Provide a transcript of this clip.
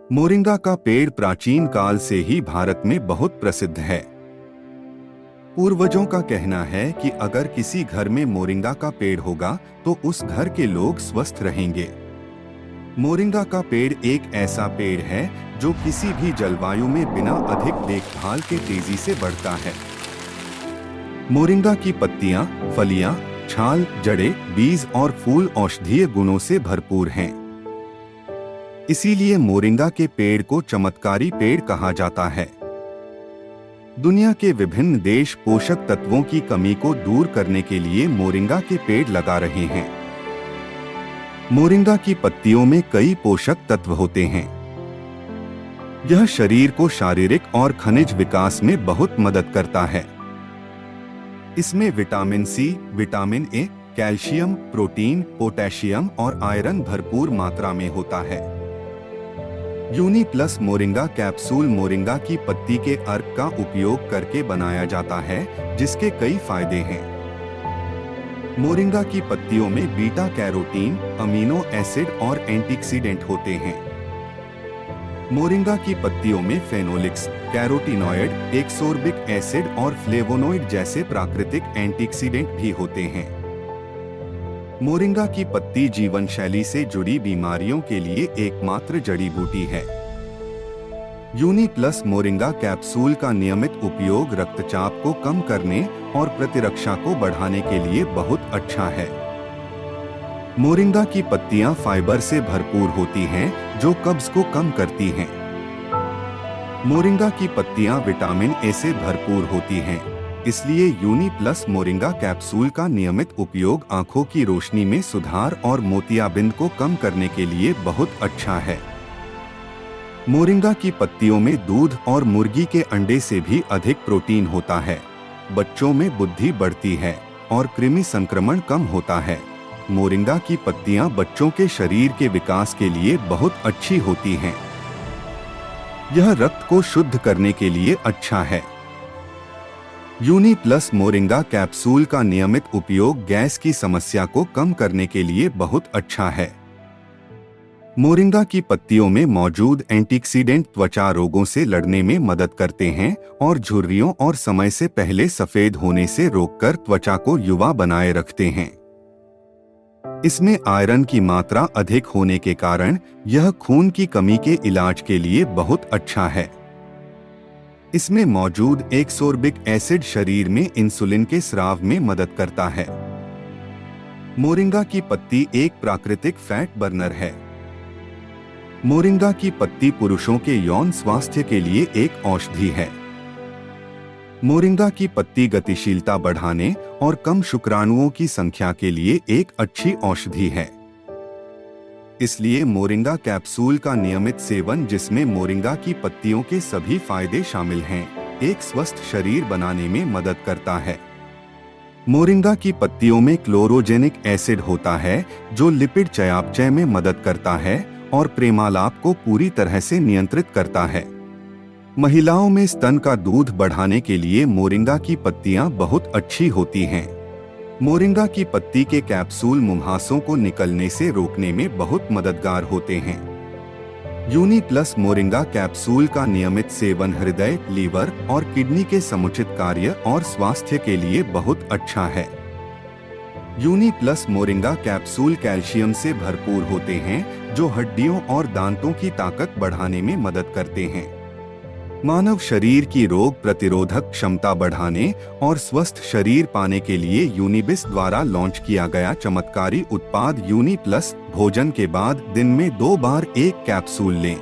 Moringa का पेड़ प्राचीन काल से ही भारत में बहुत प्रसिद्ध है। पूर्वजों का कहना है कि अगर किसी घर में मोरिंगा का पेड़ होगा तो उस घर के लोग स्वस्थ रहेंगे। मोरिंगा का पेड़ एक ऐसा पेड़ है जो किसी भी जलवायु में बिना अधिक देखभाल के तेजी से बढ़ता है। मोरिंगा की पत्तियां, फलियां, छाल, जड़ें, बीज और फूल औषधीय गुणों से भरपूर हैं। इसीलिए मोरिंगा के पेड़ को चमत्कारी पेड़ कहा जाता है। दुनिया के विभिन्न देश पोषक तत्वों की कमी को दूर करने के लिए मोरिंगा के पेड़ लगा रहे हैं। मोरिंगा की पत्तियों में कई पोषक तत्व होते हैं। यह शरीर को शारीरिक और खनिज विकास में बहुत मदद करता है। इसमें vitamin C, vitamin A, calcium, protein, potassium और आयरन भरपूर मात्रा में होता है। Uni plus moringa capsule moringa की पत्ती के अर्क का उपयोग करके बनाया जाता है, जिसके कई फायदे हैं। मोरिंगा की पत्तियों में बीटा कैरोटीन, अमीनो एसिड और एंटीऑक्सीडेंट होते हैं। मोरिंगा की पत्तियों में फेनोलिक्स, कैरोटीनॉयड, एक्सोर्बिक एसिड और फ्लेवोनोइड जैसे प्राकृतिक एंटीऑक्सीडेंट भी होते हैं। मोरिंगा की पत्ती जीवन शैली से जुड़ी बीमारियों के लिए एकमात्र जड़ी बूटी है। यूनी प्लस मोरिंगा कैप्सूल का नियमित उपयोग रक्तचाप को कम करने और प्रतिरक्षा को बढ़ाने के लिए बहुत अच्छा है। मोरिंगा की पत्तियां फाइबर से भरपूर होती हैं, जो कब्ज को कम करती हैं। मोरिंगा की पत्तियां विटामिन ए से भरपूर होती हैं, इसलिए यूनी प्लस मोरिंगा कैप्सूल का नियमित उपयोग आंखों की रोशनी में सुधार और मोतियाबिंद को कम करने के लिए बहुत अच्छा है। मोरिंगा की पत्तियों में दूध और मुर्गी के अंडे से भी अधिक प्रोटीन होता है। बच्चों में बुद्धि बढ़ती है और कृमि संक्रमण कम होता है। मोरिंगा की पत्तियां बच्चों के शरीर के विकास के लिए बहुत अच्छी होती हैं। यह रक्त को शुद्ध करने के लिए अच्छा है। यूनी प्लस मोरिंगा कैप्सूल का नियमित उपयोग गैस की समस्या को कम करने के लिए बहुत अच्छा है। मोरिंगा की पत्तियों में मौजूद एंटीऑक्सीडेंट त्वचा रोगों से लड़ने में मदद करते हैं और झुर्रियों और समय से पहले सफेद होने से रोककर त्वचा को युवा बनाए रखते हैं। इसमें आयरन की मात्रा अधिक होने के कारण यह खून की कमी के इलाज के लिए बहुत अच्छा है। इसमें मौजूद एक्सोर्बिक एसिड शरीर में इंसुलिन के स्राव में मदद करता है। मोरिंगा की पत्ती एक प्राकृतिक फैट बर्नर है। मोरिंगा की पत्ती पुरुषों के यौन स्वास्थ्य के लिए एक औषधि है। मोरिंगा की पत्ती गतिशीलता बढ़ाने और कम शुक्राणुओं की संख्या के लिए एक अच्छी औषधि है। इसलिए मोरिंगा कैप्सूल का नियमित सेवन, जिसमें मोरिंगा की पत्तियों के सभी फायदे शामिल हैं, एक स्वस्थ शरीर बनाने में मदद करता है। मोरिंगा की पत्तियों में क्लोरोजेनिक एसिड होता है, जो लिपिड चयापचय में मदद करता है और प्रेमालाप को पूरी तरह से नियंत्रित करता है। महिलाओं में स्तन का दूध बढ़ाने के लिए मोरिंगा की पत्तियां बहुत अच्छी होती हैं। मोरिंगा की पत्ती के कैप्सूल मुंहासों को निकलने से रोकने में बहुत मददगार होते हैं। यूनी प्लस मोरिंगा कैप्सूल का नियमित सेवन हृदय, लीवर और किडनी के समुचित कार्य और स्वास्थ्य के लिए बहुत अच्छा है। Uni plus moringa capsule calcium से भरपूर होते हैं, जो हड्डियों और दांतों की ताकत बढ़ाने में मदद करते हैं। मानव शरीर की रोग प्रतिरोधक क्षमता बढ़ाने और स्वस्थ शरीर पाने के लिए यूनिबिस द्वारा लॉन्च किया गया चमत्कारी उत्पाद यूनी प्लस। भोजन के बाद दिन में 2 बार एक कैप्सूल लें।